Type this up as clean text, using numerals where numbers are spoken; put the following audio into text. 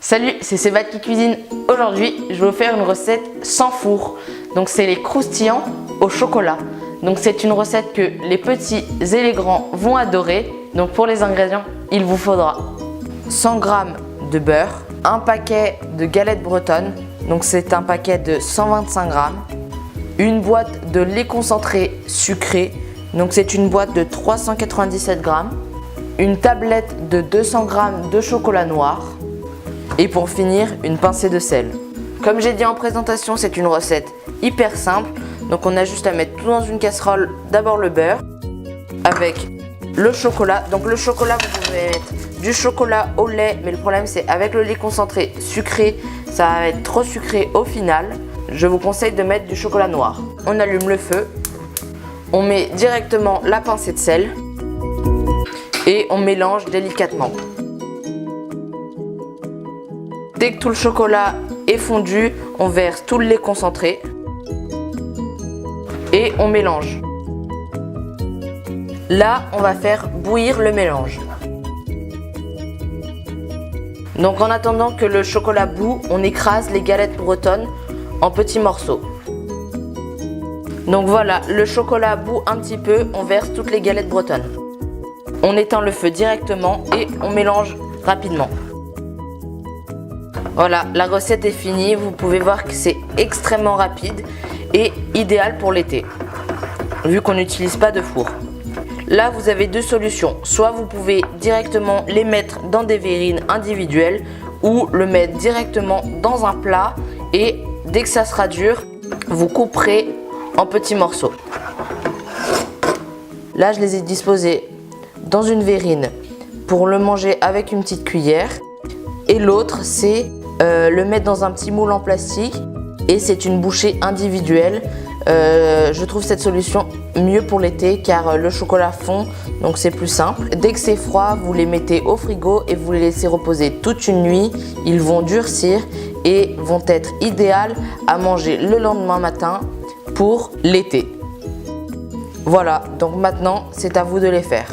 Salut, c'est Sébastien qui cuisine. Aujourd'hui, je vais vous faire une recette sans four. Donc c'est les croustillants au chocolat. Donc c'est une recette que les petits et les grands vont adorer. Donc pour les ingrédients, il vous faudra 100 g de beurre, un paquet de galettes bretonnes. Donc c'est un paquet de 125 g, une boîte de lait concentré sucré. Donc c'est une boîte de 397 g, une tablette de 200 g de chocolat noir. Et pour finir, une pincée de sel. Comme j'ai dit en présentation, c'est une recette hyper simple. Donc on a juste à mettre tout dans une casserole. D'abord le beurre avec le chocolat. Donc le chocolat, vous pouvez mettre du chocolat au lait. Mais le problème, c'est avec le lait concentré sucré, ça va être trop sucré au final. Je vous conseille de mettre du chocolat noir. On allume le feu. On met directement la pincée de sel. Et on mélange délicatement. Dès que tout le chocolat est fondu, on verse tout le lait concentré et on mélange. Là, on va faire bouillir le mélange. Donc en attendant que le chocolat bout, on écrase les galettes bretonnes en petits morceaux. Donc voilà, le chocolat bout un petit peu, on verse toutes les galettes bretonnes. On éteint le feu directement et on mélange rapidement. Voilà, la recette est finie. Vous pouvez voir que c'est extrêmement rapide et idéal pour l'été, vu qu'on n'utilise pas de four. Là, vous avez deux solutions. Soit vous pouvez directement les mettre dans des verrines individuelles ou le mettre directement dans un plat et dès que ça sera dur, vous couperez en petits morceaux. Là, je les ai disposés dans une verrine pour le manger avec une petite cuillère. Et l'autre, c'est le mettre dans un petit moule en plastique et c'est une bouchée individuelle. Je trouve cette solution mieux pour l'été car le chocolat fond, donc c'est plus simple. Dès que c'est froid, vous les mettez au frigo et vous les laissez reposer toute une nuit. Ils vont durcir et vont être idéaux à manger le lendemain matin pour l'été. Voilà, donc maintenant c'est à vous de les faire.